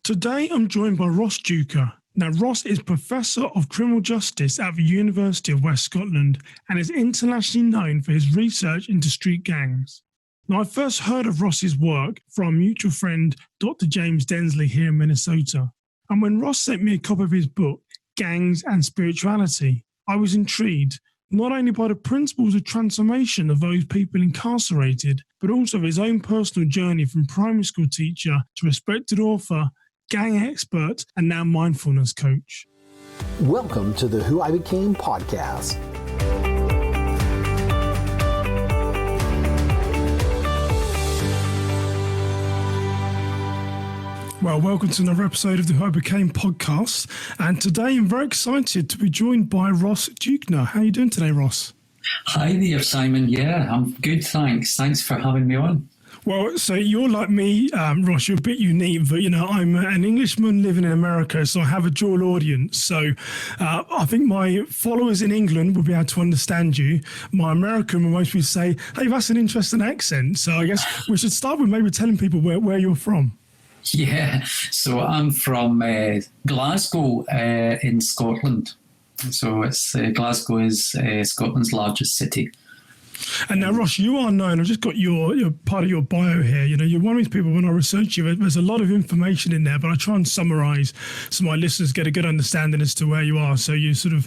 Today, I'm joined by Ross Deuchar. Now, Ross is Professor of Criminal Justice at the University of West Scotland and is internationally known for his research into street gangs. Now, I first heard of Ross's work from a mutual friend, Dr. James Densley, here in Minnesota. And when Ross sent me a copy of his book, Gangs and Spirituality, I was intrigued, not only by the principles of transformation of those people incarcerated, but also his own personal journey from primary school teacher to respected author, gang expert, and now mindfulness coach. Welcome to the Who I Became podcast. Well, welcome to another episode of the Who I Became podcast. And today I'm very excited to be joined by Ross Deuchar. How are you doing today, Ross? Hi there, Simon. Yeah, I'm good, thanks. Thanks for having me on. Well, so you're like me, Ross, you're a bit unique, but, I'm an Englishman living in America, so I have a dual audience. So I think my followers in England will be able to understand you. My American will mostly say, hey, that's an interesting accent. So I guess we should start with maybe telling people where you're from. Yeah, so I'm from Glasgow in Scotland. So Glasgow is Scotland's largest city. And now, Ross, you are known, I've just got your part of your bio here. You're one of these people, when I research you, there's a lot of information in there, but I try and summarize so my listeners get a good understanding as to where you are. So you sort of,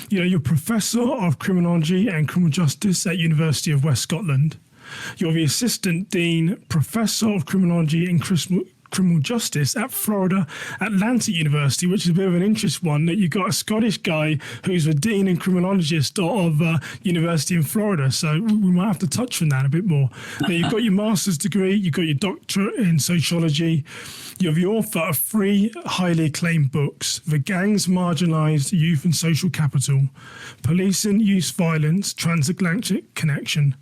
you're Professor of Criminology and Criminal Justice at University of West Scotland. You're the Assistant Dean Professor of Criminology and Criminal Justice at Florida Atlantic University, which is a bit of an interesting one, that you've got a Scottish guy who's the Dean and Criminologist of University in Florida. So we might have to touch on that a bit more. Now, you've got your master's degree, you've got your doctorate in sociology. You're the author of 3 highly acclaimed books: The Gangs, Marginalised Youth and Social Capital, Policing Youth Violence, Transatlantic Connection,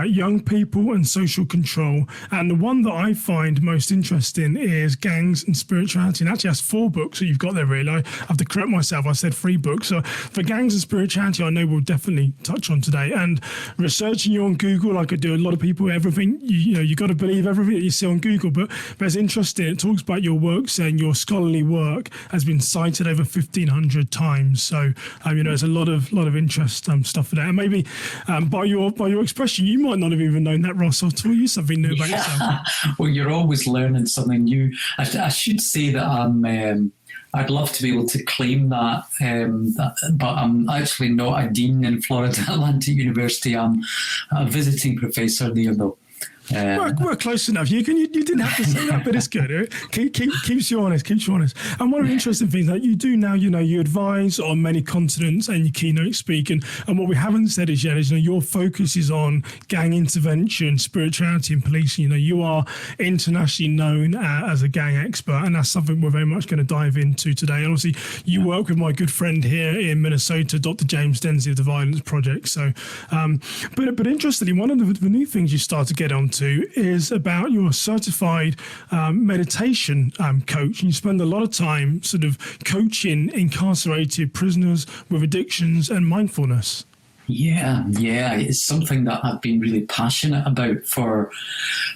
Young People and Social Control. And the one that I find most interesting is Gangs and Spirituality. And actually, that's 4 books that you've got there, really. I have to correct myself. I said 3 books. So for Gangs and Spirituality, I know we'll definitely touch on today. And researching you on Google, like I do a lot of people, everything, you got to believe everything that you see on Google. But it's interesting. It talks about your work, saying your scholarly work has been cited over 1,500 times. So, there's a lot of interest stuff for that. And maybe by your expression, you might not have even known that, Ross. I'll tell you something new about yourself. Well, you're always learning something new. I should say that I'd love to be able to claim that, but I'm actually not a dean in Florida Atlantic University. I'm a visiting professor there, though. We're close enough. You didn't have to say that, but it's good. Keeps you honest. And one of the interesting things that you do now, you advise on many continents and you keynote speak. And what we haven't said is your focus is on gang intervention, spirituality and policing. You are internationally known as a gang expert, and that's something we're very much going to dive into today. And obviously, you work with my good friend here in Minnesota, Dr. James Densley of the Violence Project. So, but interestingly, one of the new things you start to get onto is about your certified meditation coach. And you spend a lot of time sort of coaching incarcerated prisoners with addictions and mindfulness. Yeah, it's something that I've been really passionate about for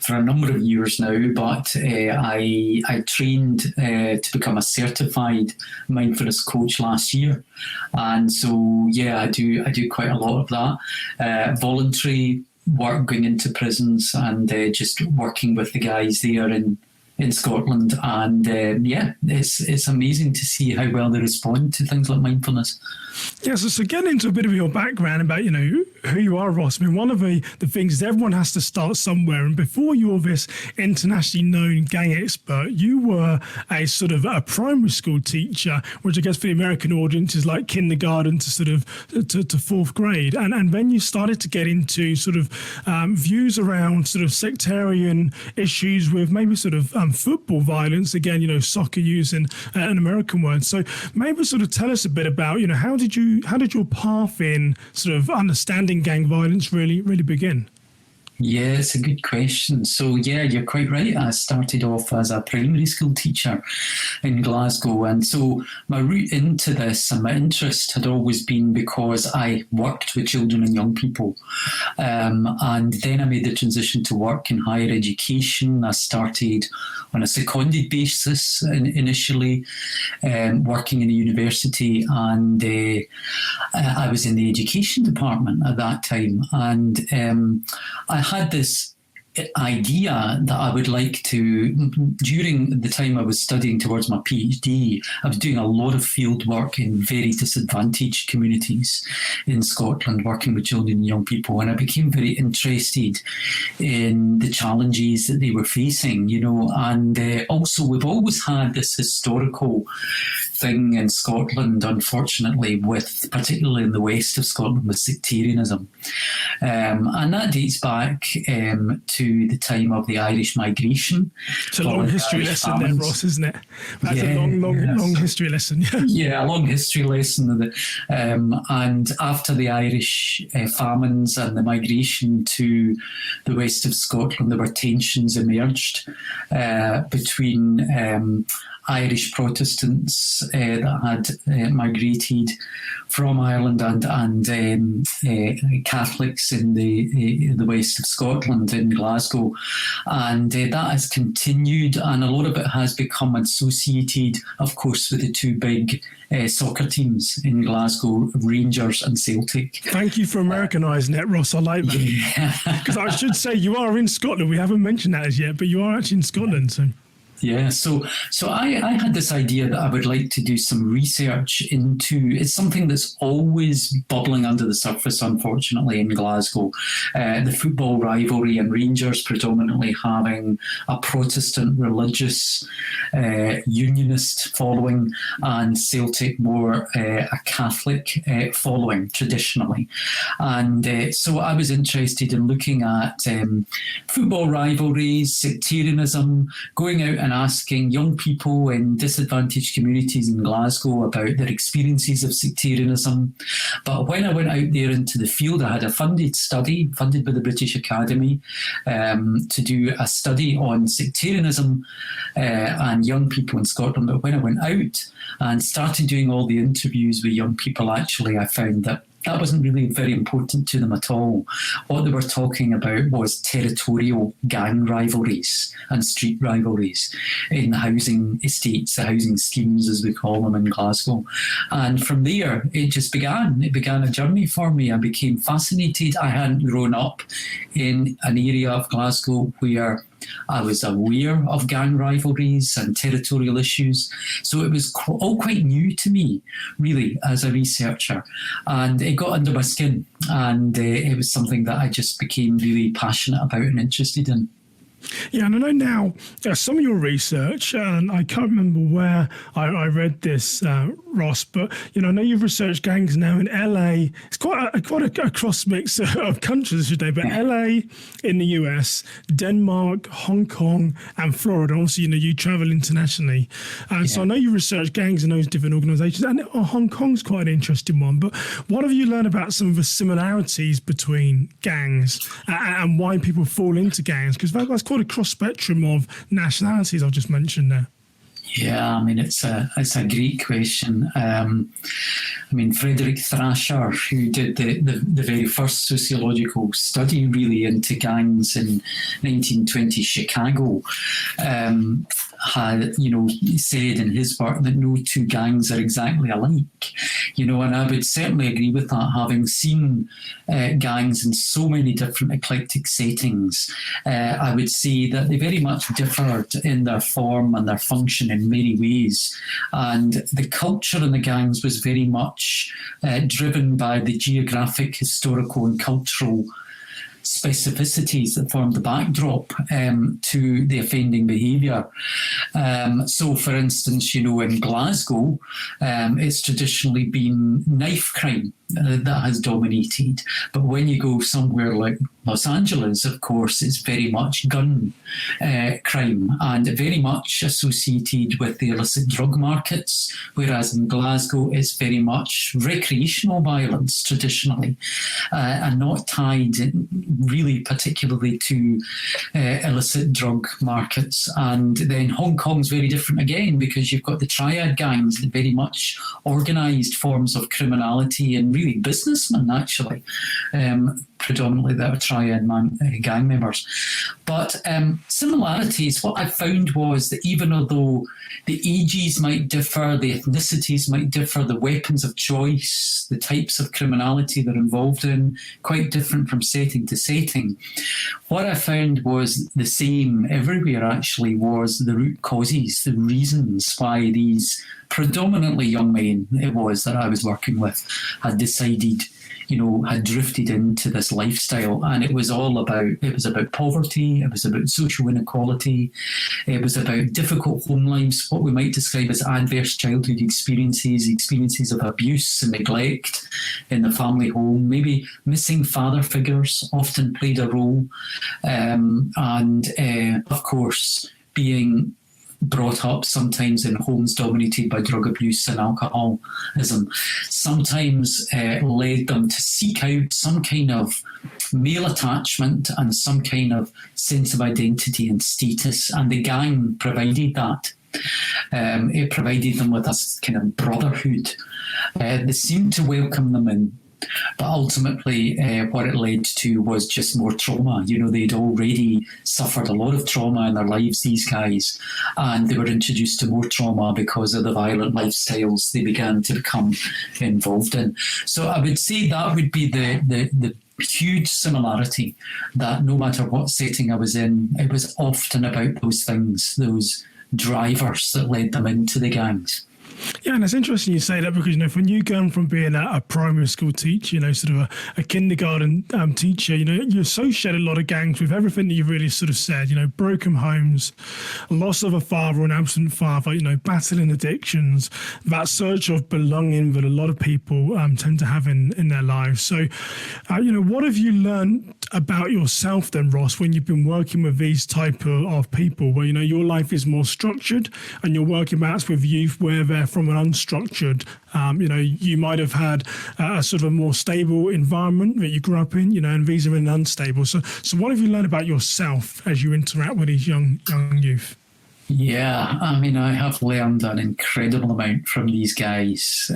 a number of years now. But I trained to become a certified mindfulness coach last year, and so I do quite a lot of that voluntary work, going into prisons and just working with the guys there in Scotland. And it's amazing to see how well they respond to things like mindfulness. Yeah, so getting into a bit of your background about, who you are, Ross. I mean, one of the things is everyone has to start somewhere. And before you're this internationally known gang expert, you were a sort of a primary school teacher, which I guess for the American audience is like kindergarten to sort of to 4th grade. And then you started to get into sort of views around sort of sectarian issues with maybe sort of football violence. Again, soccer using an American word. So maybe sort of tell us a bit about, how did your path in sort of understanding gang violence really begin? Yeah, it's a good question. So, yeah, you're quite right. I started off as a primary school teacher in Glasgow. And so my route into this and my interest had always been because I worked with children and young people. And then I made the transition to work in higher education. I started on a seconded basis initially, working in a university. And I was in the education department at that time. And I had this idea that I would like to, during the time I was studying towards my Ph.D, I was doing a lot of field work in very disadvantaged communities in Scotland, working with children and young people, and I became very interested in the challenges that they were facing, and also we've always had this historical thing in Scotland, unfortunately, with particularly in the west of Scotland, with sectarianism. And that dates back to the time of the Irish migration. It's a long history lesson there, Ross, isn't it? That's a long history lesson. Yeah, a long history lesson. And after the Irish famines and the migration to the west of Scotland, there were tensions emerged between Irish Protestants that had migrated from Ireland and Catholics in the west of Scotland, in Glasgow. And that has continued, and a lot of it has become associated, of course, with the two big soccer teams in Glasgow, Rangers and Celtic. Thank you for Americanising it, Ross. I like that. Because I should say, you are in Scotland. We haven't mentioned that as yet, but you are actually in Scotland, so... Yeah, so I had this idea that I would like to do some research into, it's something that's always bubbling under the surface, unfortunately, in Glasgow. The football rivalry, and Rangers predominantly having a Protestant religious unionist following, and Celtic more a Catholic following traditionally. And so I was interested in looking at football rivalries, sectarianism, going out and asking young people in disadvantaged communities in Glasgow about their experiences of sectarianism. But when I went out there into the field, I had a funded study, funded by the British Academy, to do a study on sectarianism and young people in Scotland. But when I went out and started doing all the interviews with young people, actually, I found that wasn't really very important to them at all. What they were talking about was territorial gang rivalries and street rivalries in the housing estates, the housing schemes as we call them in Glasgow. And from there, it just began. It began a journey for me. I became fascinated. I hadn't grown up in an area of Glasgow where I was aware of gang rivalries and territorial issues. So it was all quite new to me, really, as a researcher. And it got under my skin. And it was something that I just became really passionate about and interested in. Yeah, and I know now some of your research, and I can't remember where I read this, Ross, but I know you've researched gangs now in LA. It's quite a cross mix of countries today, but LA in the US, Denmark, Hong Kong, and Florida. Obviously, you travel internationally, so I know you research gangs in those different organisations, and Hong Kong's quite an interesting one. But what have you learned about some of the similarities between gangs and why people fall into gangs? Because that's quite a cross spectrum of nationalities I've just mentioned there. Yeah, I mean, it's a great question. Frederick Thrasher, who did the very first sociological study really into gangs in 1920 Chicago, had, said in his work that no two gangs are exactly alike, and I would certainly agree with that, having seen gangs in so many different eclectic settings. I would say that they very much differed in their form and their function in many ways. And the culture in the gangs was very much driven by the geographic, historical and cultural specificities that formed the backdrop to the offending behaviour. So, for instance, in Glasgow, it's traditionally been knife crime that has dominated. But when you go somewhere like Los Angeles, of course, it's very much gun crime and very much associated with the illicit drug markets, whereas in Glasgow it's very much recreational violence traditionally, and not tied really particularly to illicit drug markets. And then Hong Kong's very different again, because you've got the triad gangs, very much organised forms of criminality and really businessmen, actually, predominantly that are triad gang members. But similarities, what I found was that even although the ages might differ, the ethnicities might differ, the weapons of choice, the types of criminality they're involved in, quite different from setting to setting, what I found was the same everywhere, actually, was the root causes, the reasons why these predominantly young men it was that I was working with had decided, had drifted into this lifestyle. And it was about poverty, it was about social inequality, it was about difficult home lives, what we might describe as adverse childhood experiences of abuse and neglect in the family home, maybe missing father figures often played a role, and of course being brought up sometimes in homes dominated by drug abuse and alcoholism, sometimes led them to seek out some kind of male attachment and some kind of sense of identity and status, and the gang provided that. It provided them with a kind of brotherhood. They seemed to welcome them in. But ultimately, what it led to was just more trauma. They'd already suffered a lot of trauma in their lives, these guys, and they were introduced to more trauma because of the violent lifestyles they began to become involved in. So I would say that would be the huge similarity, that no matter what setting I was in, it was often about those things, those drivers that led them into the gangs. Yeah, and it's interesting you say that, because, when you go from being a primary school teacher, sort of a kindergarten teacher, you associate a lot of gangs with everything that you've really sort of said, broken homes, loss of a father or an absent father, battling addictions, that search of belonging that a lot of people tend to have in their lives. So, what have you learned about yourself then, Ross, when you've been working with these type of people where, your life is more structured and you're working perhaps with youth where they're from an unstructured, you might have had a sort of a more stable environment that you grew up in, and these are unstable. So what have you learned about yourself as you interact with these young youth? Yeah, I have learned an incredible amount from these guys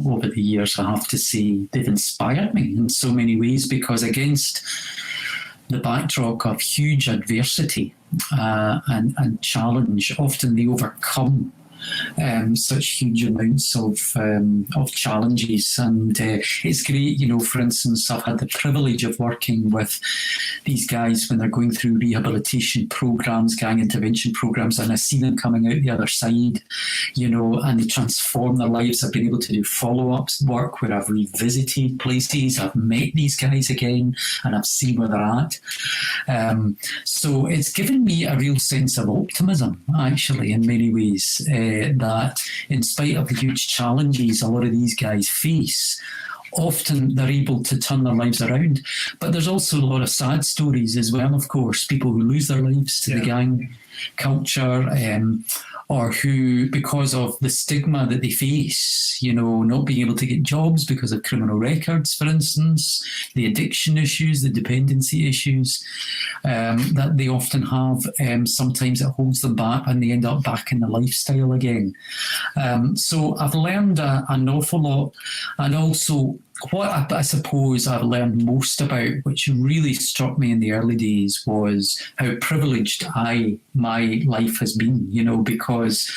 over the years. I have to say, they've inspired me in so many ways, because against the backdrop of huge adversity and challenge, often they overcome such huge amounts of challenges. And it's great, for instance, I've had the privilege of working with these guys when they're going through rehabilitation programs, gang intervention programs, and I see them coming out the other side, and they transform their lives. I've been able to do follow-ups work where I've revisited places, I've met these guys again, and I've seen where they're at. So it's given me a real sense of optimism, actually, in many ways, that in spite of the huge challenges a lot of these guys face, often they're able to turn their lives around. But there's also a lot of sad stories as well, of course, people who lose their lives to the gang culture, or who, because of the stigma that they face, not being able to get jobs because of criminal records, for instance, the addiction issues, the dependency issues that they often have, sometimes it holds them back and they end up back in the lifestyle again. So I've learned an awful lot. And also, what I suppose I've learned most about, which really struck me in the early days, was how privileged my life has been, because,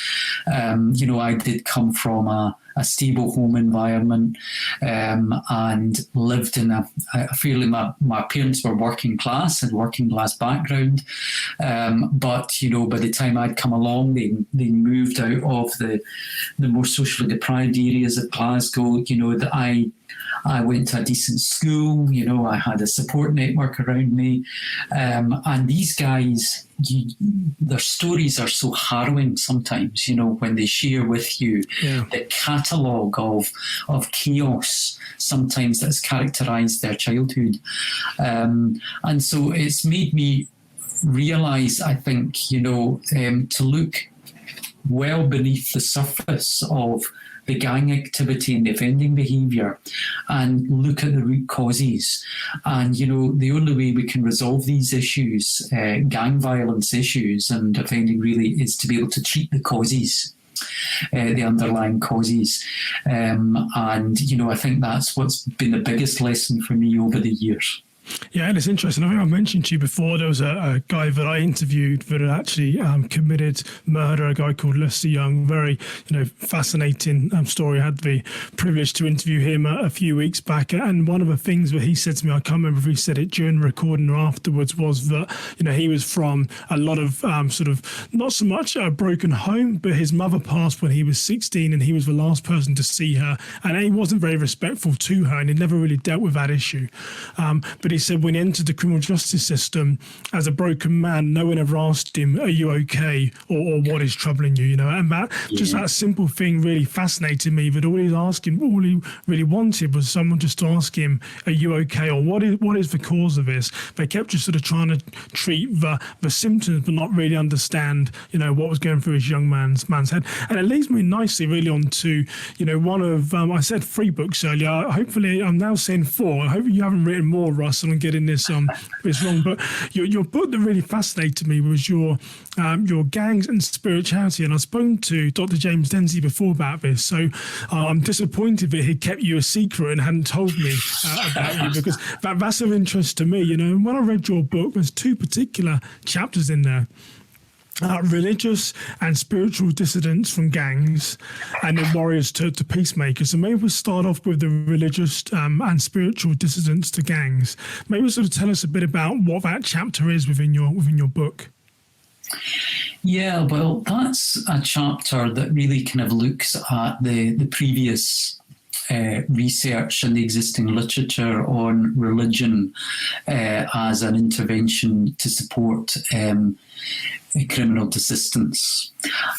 I did come from a stable home environment, and lived in a fairly, my parents were working class background. But, by the time I'd come along, they moved out of the more socially deprived areas of Glasgow, that I went to a decent school, I had a support network around me. And these guys their stories are so harrowing sometimes, when they share with you the catalogue of chaos sometimes that's characterised their childhood. And so it's made me realise, I think, to look well beneath the surface of the gang activity and the offending behaviour and look at the root causes. And, the only way we can resolve these issues, gang violence issues and offending really, is to be able to treat the causes. The underlying causes. And, I think that's what's been the biggest lesson for me over the years. Yeah, and it's interesting. I think I mentioned to you before, there was a guy that I interviewed that had actually committed murder, a guy called Leslee Young. Very, fascinating story. I had the privilege to interview him a few weeks back. And one of the things that he said to me, I can't remember if he said it during the recording or afterwards, was that, he was from a lot of sort of, not so much a broken home, but his mother passed when he was 16 and he was the last person to see her. And he wasn't very respectful to her and he never really dealt with that issue. But he said when he entered the criminal justice system as a broken man, no one ever asked him, are you okay? Or what is troubling you? And that just that simple thing really fascinated me, that all he really wanted was someone just to ask him, are you okay? Or what is the cause of this? They kept just sort of trying to treat the symptoms, but not really understand, what was going through his young man's head. And it leads me nicely really on to, one of, I said 3 books earlier. Hopefully I'm now saying 4. I hope you haven't written more, Russ, and I'm getting this wrong. But your book that really fascinated me was your gangs and spirituality. And I've spoken to Dr. James Densey before about this. So I'm disappointed that he kept you a secret and hadn't told me about you, because that's of interest to me. And when I read your book, there's 2 particular chapters in there. Religious and spiritual dissidents from gangs, and then warriors to peacemakers. So maybe we'll start off with the religious and spiritual dissidents to gangs. Maybe sort of tell us a bit about what that chapter is within your book. Yeah, well, that's a chapter that really kind of looks at the previous research and the existing literature on religion as an intervention to support criminal desistance.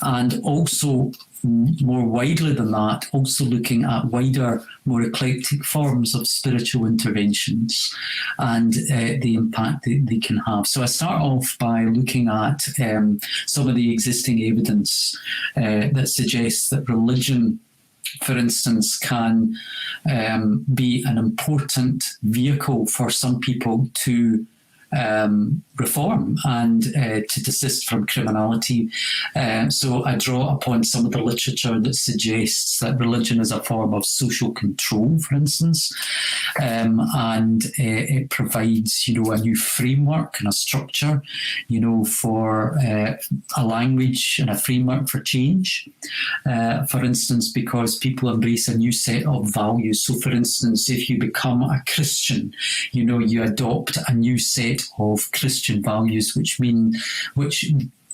And also, more widely than that, also looking at wider, more eclectic forms of spiritual interventions and the impact that they can have. So I start off by looking at some of the existing evidence that suggests that religion, for instance, can be an important vehicle for some people to reform and to desist from criminality. So I draw upon some of the literature that suggests that religion is a form of social control, for instance, and it provides, a new framework and a structure, for a language and a framework for change. For instance, because people embrace a new set of values. So, for instance, if you become a Christian, you adopt a new set of Christian values, which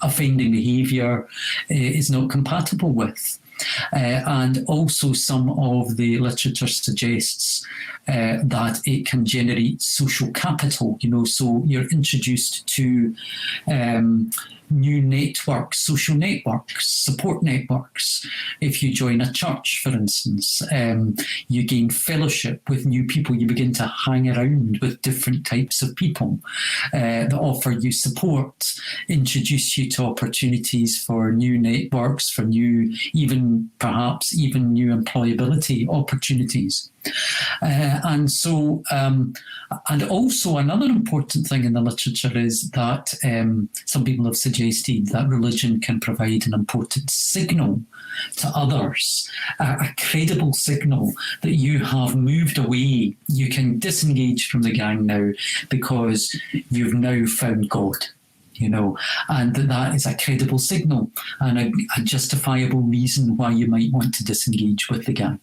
offending behaviour is not compatible with. And also some of the literature suggests that it can generate social capital, so you're introduced to new networks, social networks, support networks. If you join a church, for instance, you gain fellowship with new people. You begin to hang around with different types of people that offer you support, introduce you to opportunities for new networks, for new, perhaps even new employability opportunities. And also another important thing in the literature is that some people have suggested that religion can provide an important signal to others, a credible signal that you have moved away. You can disengage from the gang now because you've now found God. And that is a credible signal and a justifiable reason why you might want to disengage with the gang.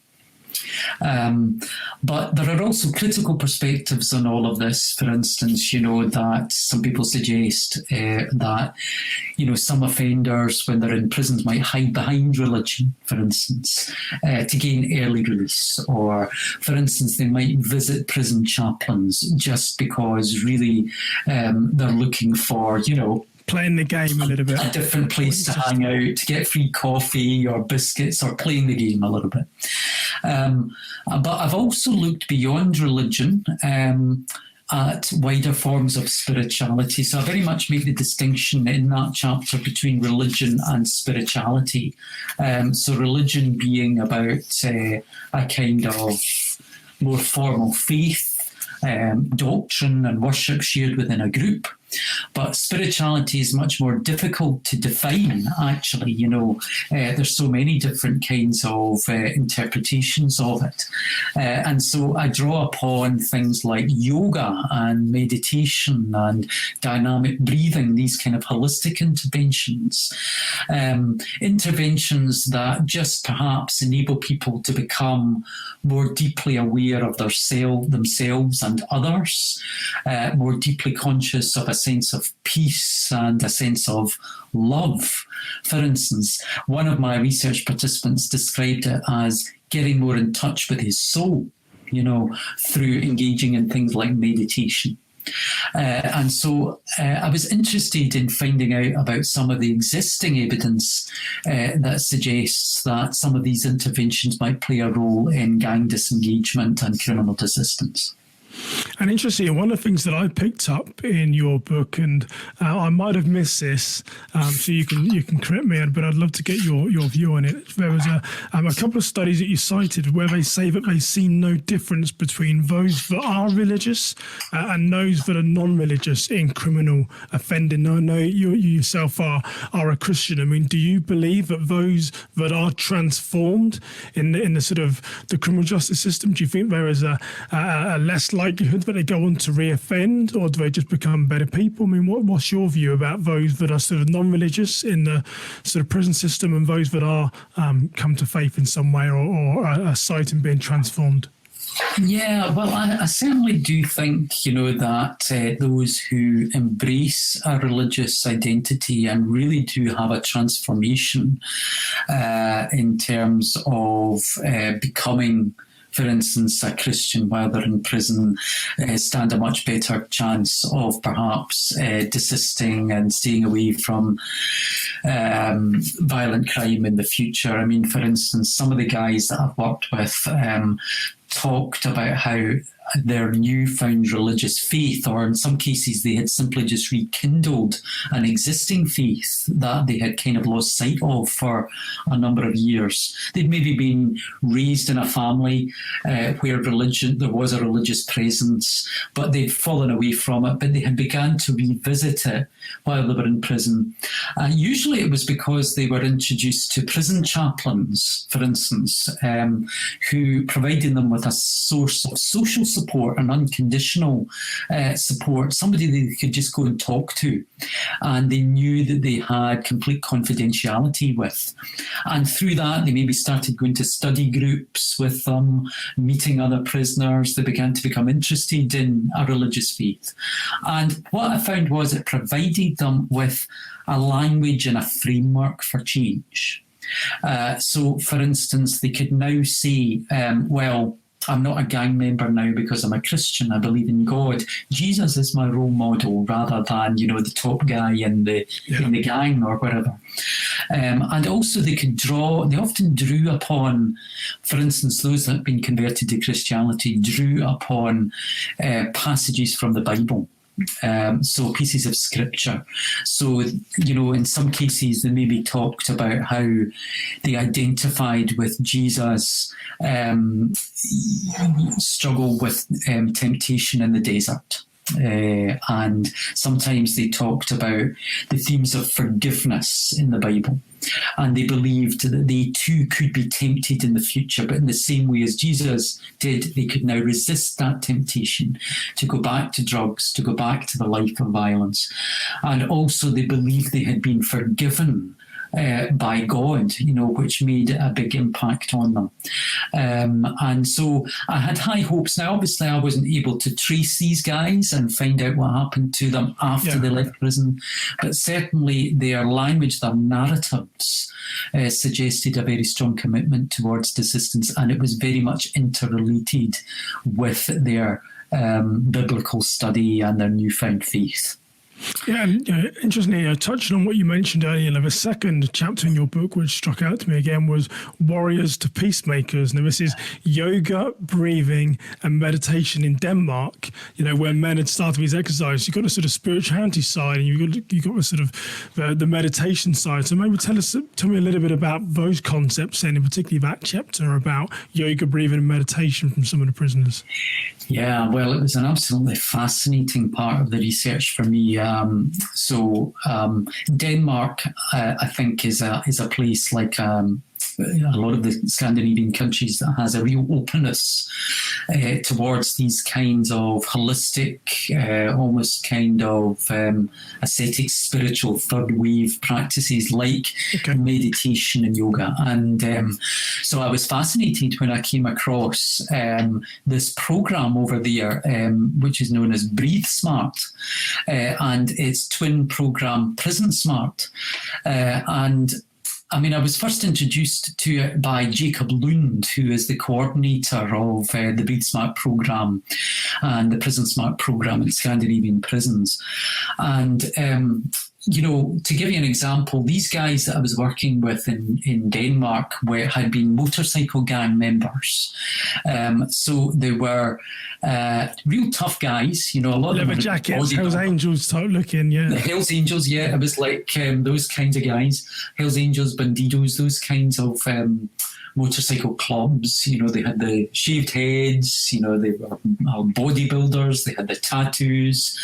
But there are also critical perspectives on all of this. For instance, that some people suggest that, some offenders, when they're in prisons, might hide behind religion, for instance, to gain early release. Or, for instance, they might visit prison chaplains just because really they're looking for, playing the game a little bit. A different place to hang out, to get free coffee or biscuits, or playing the game a little bit. But I've also looked beyond religion at wider forms of spirituality. So I very much make the distinction in that chapter between religion and spirituality. So religion being about a kind of more formal faith, doctrine and worship shared within a group. But spirituality is much more difficult to define, actually. There's so many different kinds of interpretations of it. And so I draw upon things like yoga and meditation and dynamic breathing, these kind of holistic interventions. Interventions that just perhaps enable people to become more deeply aware of themselves and others, more deeply conscious of a sense of peace and a sense of love. For instance, one of my research participants described it as getting more in touch with his soul, through engaging in things like meditation. And so I was interested in finding out about some of the existing evidence that suggests that some of these interventions might play a role in gang disengagement and criminal desistance. And interesting, one of the things that I picked up in your book, and I might have missed this, so you can correct me, but I'd love to get your view on it. There was a couple of studies that you cited where they say that they see no difference between those that are religious and those that are non-religious in criminal offending. I know you yourself are a Christian. I mean, do you believe that those that are transformed in the sort of the criminal justice system, do you think there is a less likelihood that they go on to reoffend, or do they just become better people? I mean, what's your view about those that are sort of non-religious in the sort of prison system and those that are come to faith in some way or are sighting being transformed? Yeah, well, I certainly do think, that those who embrace a religious identity and really do have a transformation in terms of becoming, for instance, a Christian while they're in prison, stand a much better chance of perhaps desisting and staying away from violent crime in the future. I mean, for instance, some of the guys that I've worked with talked about how their newfound religious faith, or in some cases they had simply just rekindled an existing faith that they had kind of lost sight of for a number of years. They'd maybe been raised in a family where there was a religious presence, but they'd fallen away from it, but they had begun to revisit it while they were in prison. Usually it was because they were introduced to prison chaplains, for instance, who provided them with a source of social support and unconditional support, somebody they could just go and talk to, and they knew that they had complete confidentiality with. And through that, they maybe started going to study groups with them, meeting other prisoners. They began to become interested in a religious faith. And what I found was it provided them with a language and a framework for change. So, for instance, they could now say, well, I'm not a gang member now because I'm a Christian. I believe in God. Jesus is my role model rather than, the top guy in the gang or whatever. And also they often drew upon, for instance, those that have been converted to Christianity drew upon passages from the Bible. So pieces of scripture. So, in some cases they maybe talked about how they identified with Jesus' struggle with temptation in the desert. And sometimes they talked about the themes of forgiveness in the Bible. And they believed that they too could be tempted in the future, but in the same way as Jesus did, they could now resist that temptation to go back to drugs, to go back to the life of violence. And also they believed they had been forgiven by God, which made a big impact on them. And so I had high hopes. Now, obviously, I wasn't able to trace these guys and find out what happened to them after they left prison, but certainly their language, their narratives suggested a very strong commitment towards desistance, and it was very much interrelated with their biblical study and their newfound faith. Yeah, and interestingly, touching on what you mentioned earlier, the second chapter in your book, which struck out to me again, was Warriors to Peacemakers. Now, this is yoga, breathing, and meditation in Denmark. Where men had started these exercises, you've got a sort of spirituality side, and you've got the sort of the meditation side. So maybe tell me a little bit about those concepts, and particularly that chapter about yoga, breathing, and meditation from some of the prisoners. Yeah, well, it was an absolutely fascinating part of the research for me. Denmark, I think, is a place like a lot of the Scandinavian countries that has a real openness towards these kinds of holistic, almost kind of ascetic, spiritual third wave practices like meditation and yoga. And so I was fascinated when I came across this program over there, which is known as Breathe Smart, and its twin program Prison Smart. I was first introduced to it by Jacob Lund, who is the coordinator of the Breathe Smart programme and the Prison Smart programme in Scandinavian prisons. And to give you an example, these guys that I was working with in Denmark had been motorcycle gang members. So they were real tough guys, a lot of them. Leather jackets, Hells Angels type looking, yeah. The Hells Angels, yeah. It was like those kinds of guys. Hells Angels, Bandidos, those kinds of motorcycle clubs. They had the shaved heads, they were bodybuilders, they had the tattoos,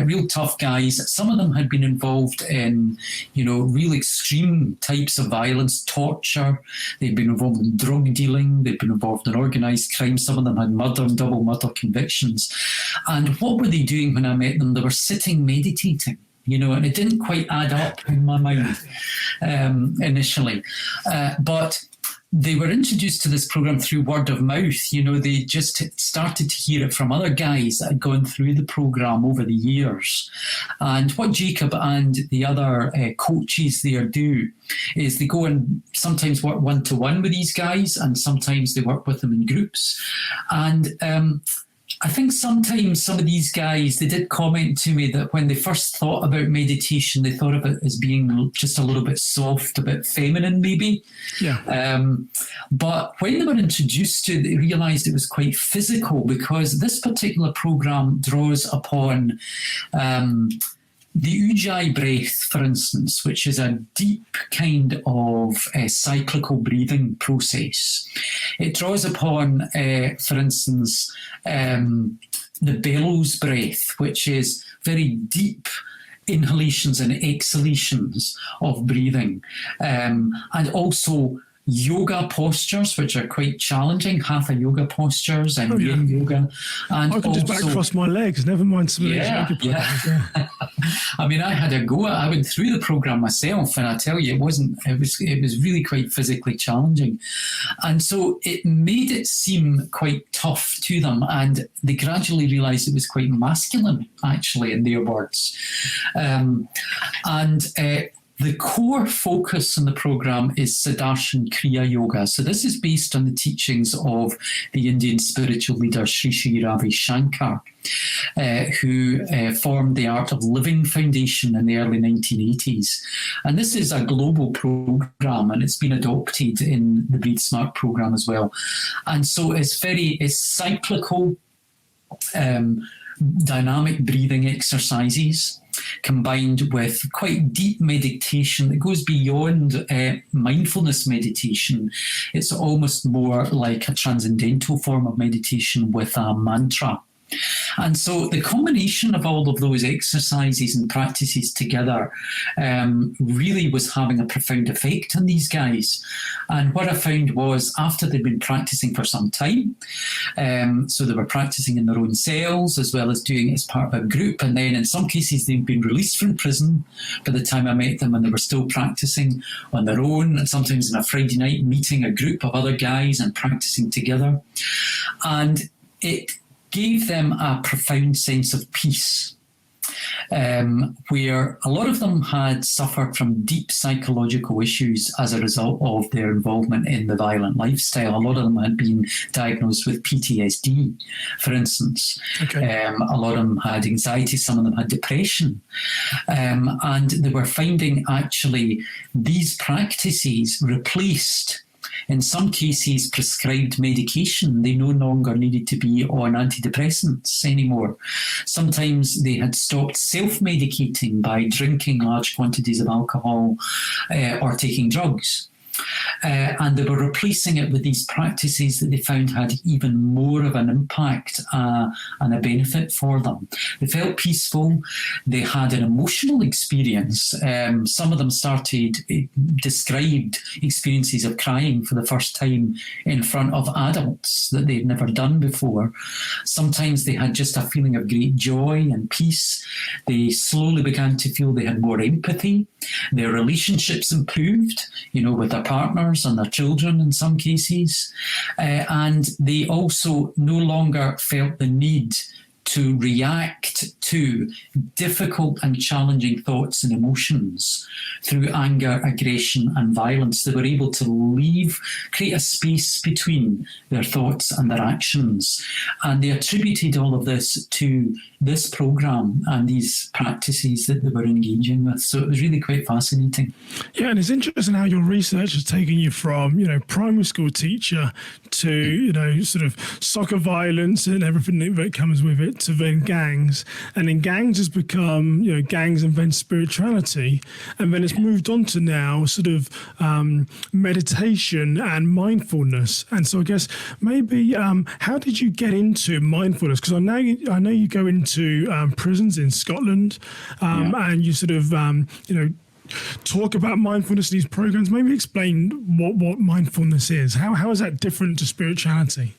real tough guys. Some of them had been involved in, real extreme types of violence, torture. They'd been involved in drug dealing, they'd been involved in organised crime. Some of them had murder and double murder convictions. And what were they doing when I met them? They were sitting meditating. And it didn't quite add up in my mind initially. But they were introduced to this program through word of mouth. They just started to hear it from other guys that had gone through the program over the years. And what Jacob and the other coaches there do is they go and sometimes work one-to-one with these guys, and sometimes they work with them in groups. And I think sometimes some of these guys, they did comment to me that when they first thought about meditation, they thought of it as being just a little bit soft, a bit feminine maybe. Yeah. But when they were introduced to it, they realised it was quite physical, because this particular programme draws upon the Ujjayi breath, for instance, which is a deep kind of cyclical breathing process. It draws upon, for instance, the bellows breath, which is very deep inhalations and exhalations of breathing, and also yoga postures, which are quite challenging, hatha yoga postures and yin yoga. And I can just back cross my legs, never mind some of these yoga postures. Yeah. I had a go. I went through the program myself, and I tell you, it was really quite physically challenging. And so it made it seem quite tough to them, and they gradually realised it was quite masculine, actually, in their words. The core focus on the program is Siddharshan Kriya Yoga. So this is based on the teachings of the Indian spiritual leader Sri Sri Ravi Shankar, who formed the Art of Living Foundation in the early 1980s. And this is a global program, and it's been adopted in the Breathe Smart program as well. And so it's cyclical, dynamic breathing exercises, combined with quite deep meditation that goes beyond mindfulness meditation. It's almost more like a transcendental form of meditation with a mantra. And so the combination of all of those exercises and practices together really was having a profound effect on these guys. And what I found was, after they'd been practicing for some time, so they were practicing in their own cells as well as doing it as part of a group, and then in some cases they'd been released from prison by the time I met them, and they were still practicing on their own, and sometimes on a Friday night meeting a group of other guys and practicing together. And it gave them a profound sense of peace. where a lot of them had suffered from deep psychological issues as a result of their involvement in the violent lifestyle. A lot of them had been diagnosed with PTSD, for instance. Okay. A lot of them had anxiety, some of them had depression. And they were finding actually these practices replaced, in some cases, prescribed medication. They no longer needed to be on antidepressants anymore. Sometimes they had stopped self-medicating by drinking large quantities of alcohol or taking drugs. And they were replacing it with these practices that they found had even more of an impact and a benefit for them. They felt peaceful. They had an emotional experience. Some of them described experiences of crying for the first time in front of adults that they'd never done before. Sometimes they had just a feeling of great joy and peace. They slowly began to feel they had more empathy. Their relationships improved, with their partners and their children in some cases. And they also no longer felt the need to react to difficult and challenging thoughts and emotions through anger, aggression, and violence. They were able to create a space between their thoughts and their actions. And they attributed all of this to this program and these practices that they were engaging with. So it was really quite fascinating. Yeah, and it's interesting how your research has taken you from, primary school teacher to, sort of soccer violence and everything that comes with it, to then gangs. And then gangs has become, gangs and then spirituality. And then it's moved on to now sort of meditation and mindfulness. And so I guess maybe how did you get into mindfulness? Because I know you go into prisons in Scotland and you sort of, talk about mindfulness in these programs. Maybe explain what mindfulness is. How is that different to spirituality?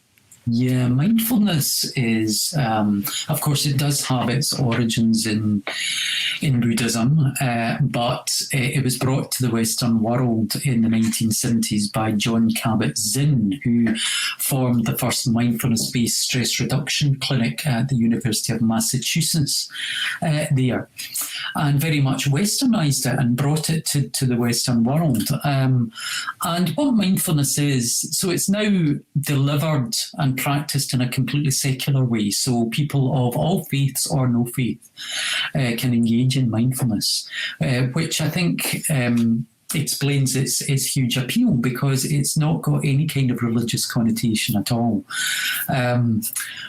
Yeah, mindfulness is, of course, it does have its origins in Buddhism, but it was brought to the Western world in the 1970s by John Kabat-Zinn, who formed the first mindfulness-based stress reduction clinic at the University of Massachusetts there, and very much westernized it and brought it to the Western world. And what mindfulness is, so it's now delivered and practiced in a completely secular way. So people of all faiths or no faith can engage in mindfulness, which I think explains its huge appeal, because it's not got any kind of religious connotation at all.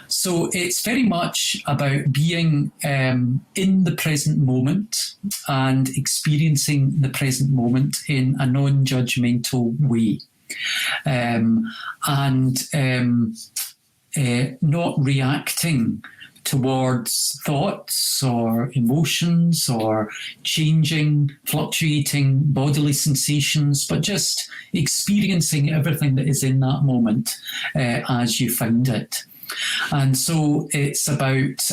So it's very much about being in the present moment and experiencing the present moment in a non-judgmental way. Not reacting towards thoughts or emotions or changing, fluctuating bodily sensations, but just experiencing everything that is in that moment as you find it. And so it's about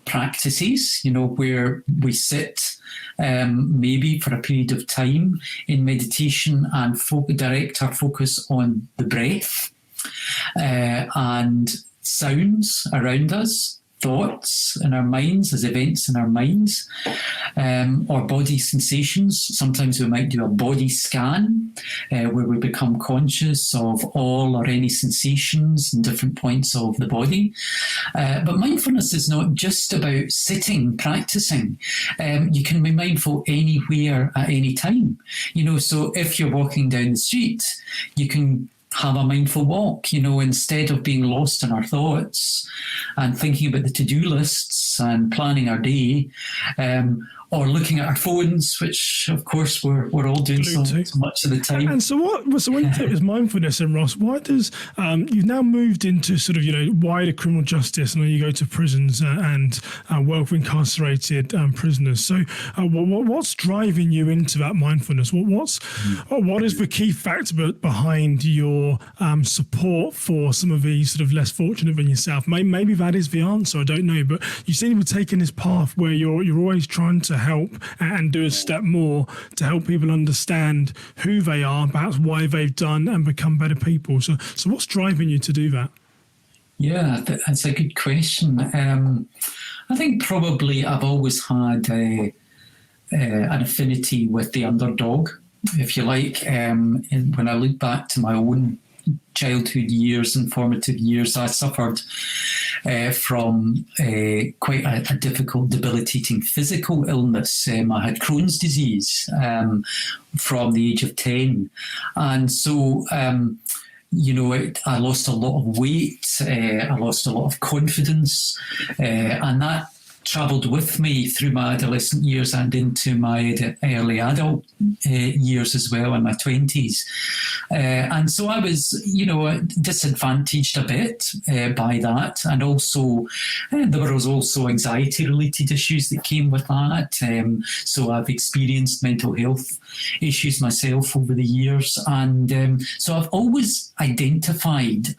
practices, where we sit maybe for a period of time in meditation and direct our focus on the breath and sounds around us, thoughts in our minds as events in our minds, or body sensations. Sometimes we might do a body scan where we become conscious of all or any sensations in different points of the body. But mindfulness is not just about sitting, practicing. You can be mindful anywhere at any time. So if you're walking down the street, you can have a mindful walk, instead of being lost in our thoughts and thinking about the to-do lists and planning our day, or looking at our phones, which of course we're all doing so much of the time. And so when you take this mindfulness, and Ross, why does you've now moved into sort of wider criminal justice, and you go to prisons and work with incarcerated prisoners. So what's driving you into that mindfulness? What is the key factor behind your support for some of these sort of less fortunate than yourself? Maybe that is the answer. I don't know, but you seem to be taking this path where you're always trying to help and do a step more to help people understand who they are, perhaps why they've done, and become better people. So what's driving you to do that? Yeah, that's a good question. I think probably I've always had an affinity with the underdog, if you like. When I look back to my own childhood years and formative years, I suffered from quite a difficult, debilitating physical illness. I had Crohn's disease from the age of 10. And so, I lost a lot of weight, I lost a lot of confidence, and that travelled with me through my adolescent years and into my early adult years as well, in my 20s. And so I was, disadvantaged a bit by that. And also, there was also anxiety-related issues that came with that. So I've experienced mental health issues myself over the years. And so I've always identified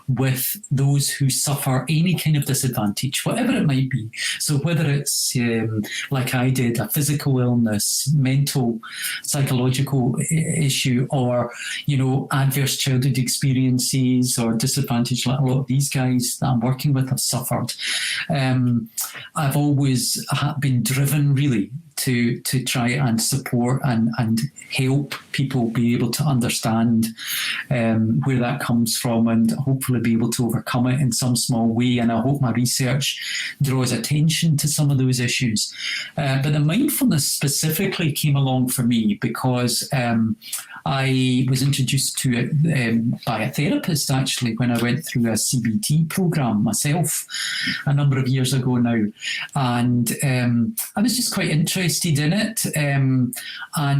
with those who suffer any kind of disadvantage, whatever it might be. So whether it's, like I did, a physical illness, mental, psychological issue, or, adverse childhood experiences or disadvantage, like a lot of these guys that I'm working with have suffered, I've always been driven really to try and support and help people be able to understand where that comes from and hopefully be able to overcome it in some small way. And I hope my research draws attention to some of those issues. But the mindfulness specifically came along for me because I was introduced to it by a therapist, actually, when I went through a CBT program myself a number of years ago now. And I was just quite interested in it, and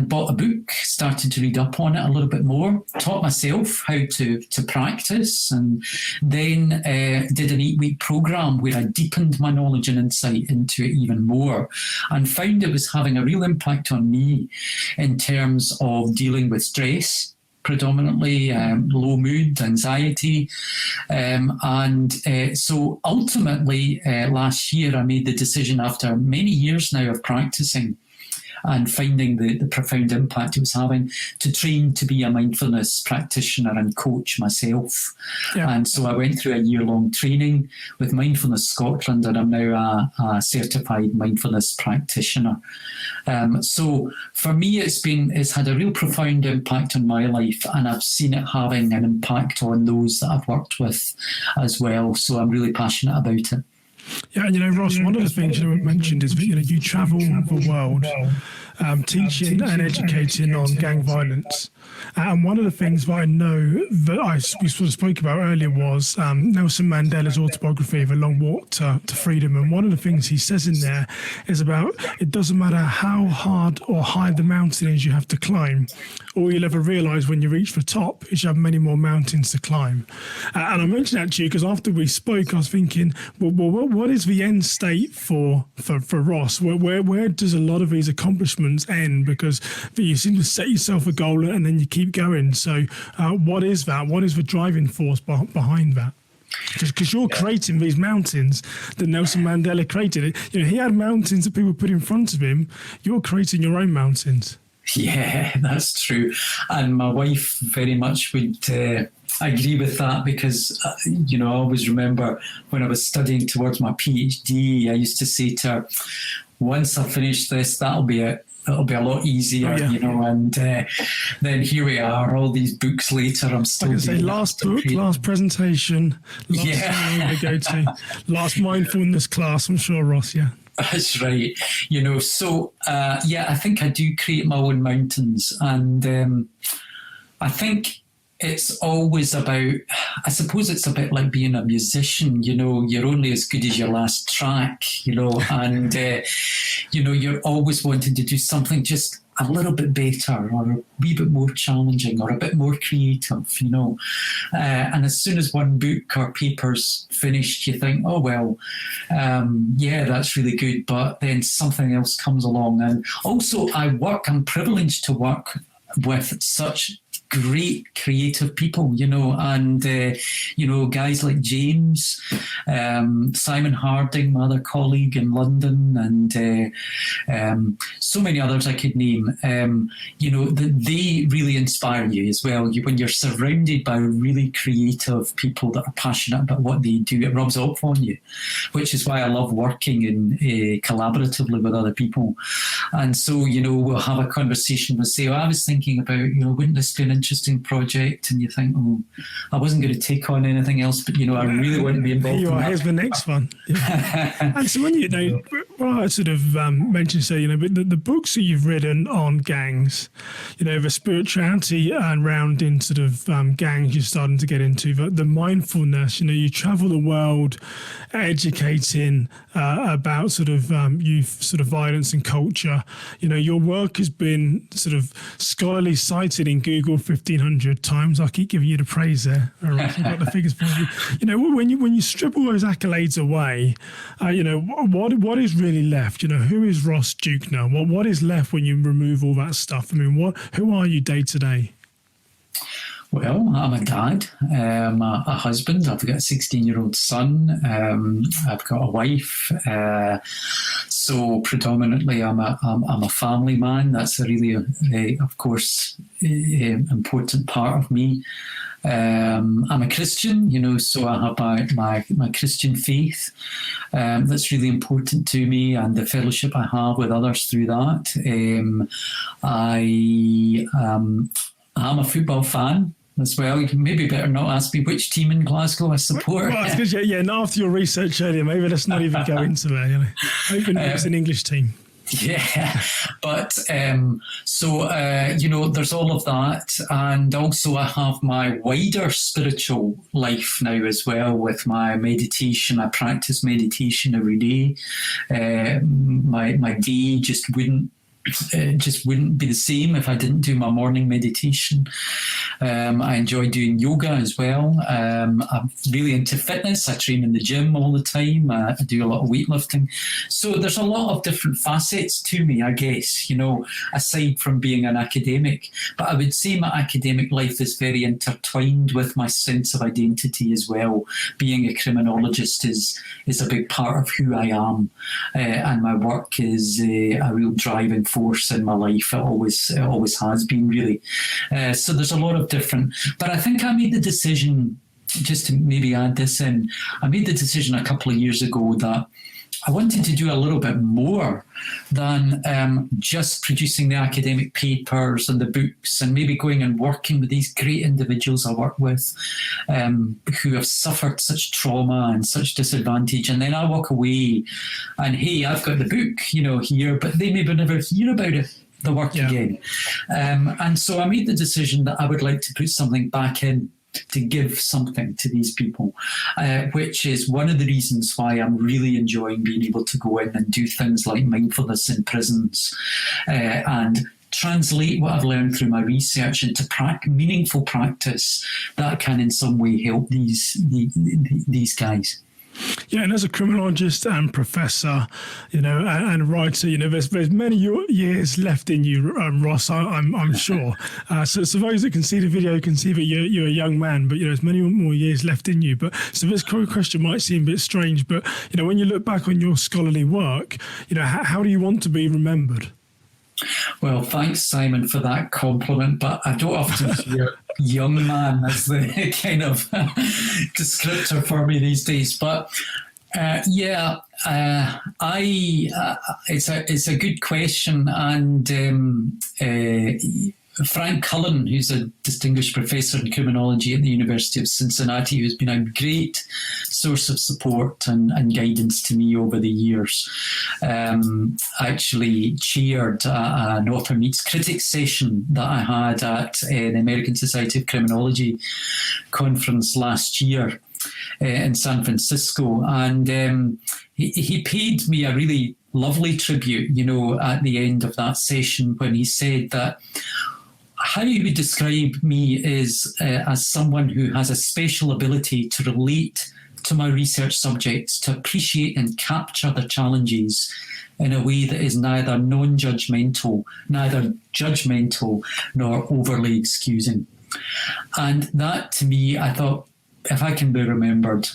bought a book, started to read up on it a little bit more, taught myself how to practice, and then did an 8-week program where I deepened my knowledge and insight into it even more, and found it was having a real impact on me in terms of dealing with stress, predominantly low mood, anxiety. So ultimately last year I made the decision, after many years now of practicing and finding the profound impact it was having, to train to be a mindfulness practitioner and coach myself. Yeah. And so I went through a year-long training with Mindfulness Scotland, and I'm now a certified mindfulness practitioner. So for me, it's had a real profound impact on my life, and I've seen it having an impact on those that I've worked with as well. So I'm really passionate about it. Yeah, and Ross, one of the things you mentioned is that you travel the world teaching and educating on gang violence. And one of the things that I know that we sort of spoke about earlier was Nelson Mandela's autobiography of A Long Walk to Freedom. And one of the things he says in there is about, it doesn't matter how hard or high the mountain is you have to climb, all you'll ever realise when you reach the top is you have many more mountains to climb. And I mentioned that to you because after we spoke, I was thinking, well, what is the end state for Ross? Where does a lot of these accomplishments end? Because you seem to set yourself a goal and then you keep going. So what is that? What is the driving force behind that? Because you're creating these mountains that Nelson Mandela created. He had mountains that people put in front of him. You're creating your own mountains. Yeah, that's true. And my wife very much would agree with that because, I always remember when I was studying towards my Ph.D, I used to say to her, once I finish this, that'll be it. It'll be a lot easier, and then here we are, all these books later, I'm still doing say last book, last presentation, last we go to, last mindfulness class, I'm sure, Ross, yeah. That's right. So, I think I do create my own mountains. And I think it's always about, I suppose it's a bit like being a musician, you're only as good as your last track, and, you're always wanting to do something just a little bit better or a wee bit more challenging or a bit more creative, and as soon as one book or paper's finished, you think, oh, well, that's really good. But then something else comes along. And also I'm privileged to work with such great creative people, and, guys like James, Simon Harding, my other colleague in London, and so many others I could name, they really inspire you as well. When you're surrounded by really creative people that are passionate about what they do, it rubs off on you, which is why I love working collaboratively with other people. And so, we'll have a conversation. We'll say, I was thinking about, wouldn't this be an interesting project? And you think, I wasn't going to take on anything else, but, I really want to be involved. Here you are, here's the next one. Yeah. And so when I sort of mentioned, but the books that you've written on gangs, the spirituality around in sort of gangs you're starting to get into, the mindfulness, you travel the world educating about sort of youth sort of violence and culture. Your work has been sort of scholarly cited in Google 1,500 times. I keep giving you the praise there. All right, I've got the figures for you. When you strip all those accolades away, what is really left? Who is Ross Duke now? What is left when you remove all that stuff? I mean, who are you day to day? Well, I'm a dad, a husband. I've got a 16-year-old son. I've got a wife. So predominantly, I'm a family man. That's a really, of course, important part of me. I'm a Christian, so I have my Christian faith. That's really important to me, and the fellowship I have with others through that. I'm a football fan as well. You maybe better not ask me which team in Glasgow I support. Well, it's good, not after your research earlier, maybe let's not even go into there. Hoping it's an English team. Yeah, but there's all of that, and also I have my wider spiritual life now as well with my meditation. I practice meditation every day. My day just wouldn't be the same if I didn't do my morning meditation. I enjoy doing yoga as well. I'm really into fitness. I train in the gym all the time. I do a lot of weightlifting. So there's a lot of different facets to me, I guess, aside from being an academic. But I would say my academic life is very intertwined with my sense of identity as well. Being a criminologist is a big part of who I am. And my work is a real driving force in my life. It always has been, really. So there's a lot of different, but I think I made the decision, just to maybe add this in, I made the decision a couple of years ago that I wanted to do a little bit more than just producing the academic papers and the books, and maybe going and working with these great individuals I work with who have suffered such trauma and such disadvantage. And then I walk away and, hey, I've got the book, here, but they maybe never hear about it. The work again. And so I made the decision that I would like to put something back in to give something to these people, which is one of the reasons why I'm really enjoying being able to go in and do things like mindfulness in prisons and translate what I've learned through my research into meaningful practice that can in some way help these guys. Yeah, and as a criminologist and professor, and writer, there's many years left in you, Ross, I'm sure. So those that can see the video can see that you're a young man, but, there's many more years left in you. But so this question might seem a bit strange, but, when you look back on your scholarly work, how do you want to be remembered? Well, thanks, Simon, for that compliment, but I don't often hear young man as the kind of descriptor for me these days. But it's a good question, and Frank Cullen, who's a distinguished professor in criminology at the University of Cincinnati, who's been a great source of support and guidance to me over the years, actually chaired an author meets critics session that I had at the American Society of Criminology conference last year in San Francisco. And he paid me a really lovely tribute, at the end of that session, when he said that how he would describe me is as someone who has a special ability to relate to my research subjects, to appreciate and capture their challenges in a way that is neither judgmental, nor overly excusing. And that, to me, I thought, if I can be remembered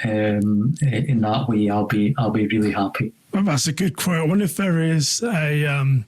in that way, I'll be really happy. Well, that's a good quote. I wonder if there is a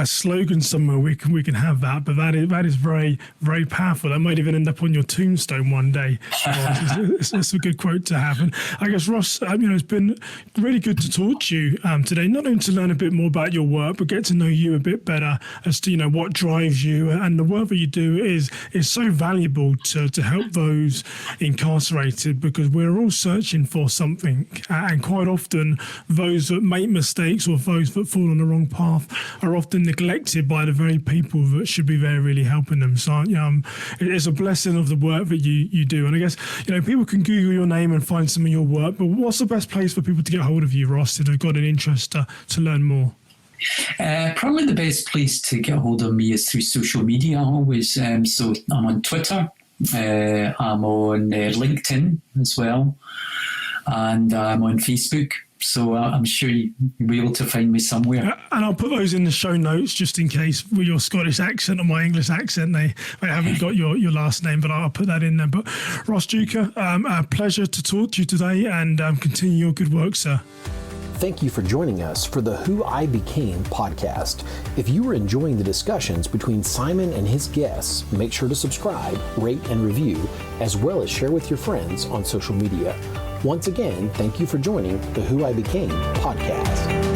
slogan somewhere we can have that. But that is very, very powerful. That might even end up on your tombstone one day. It's a good quote to have. And I guess, Ross, it's been really good to talk to you today. Not only to learn a bit more about your work, but get to know you a bit better as to what drives you. And the work that you do is so valuable to help those incarcerated, because we're all searching for something, and quite often those that make mistakes or those that fall on the wrong path are often neglected by the very people that should be there really helping them. So it's a blessing of the work that you do. And I guess people can Google your name and find some of your work, but what's the best place for people to get hold of you, Ross, if they've got an interest to learn more? Probably the best place to get hold of me is through social media always. So I'm on Twitter, I'm on LinkedIn as well, and I'm on Facebook. So I'm sure you'll be able to find me somewhere. And I'll put those in the show notes just in case with your Scottish accent or my English accent, they haven't got your last name, but I'll put that in there. But Ross Deuchar, a pleasure to talk to you today, and continue your good work, sir. Thank you for joining us for the Who I Became podcast. If you are enjoying the discussions between Simon and his guests, make sure to subscribe, rate, and review, as well as share with your friends on social media. Once again, thank you for joining the Who I Became podcast.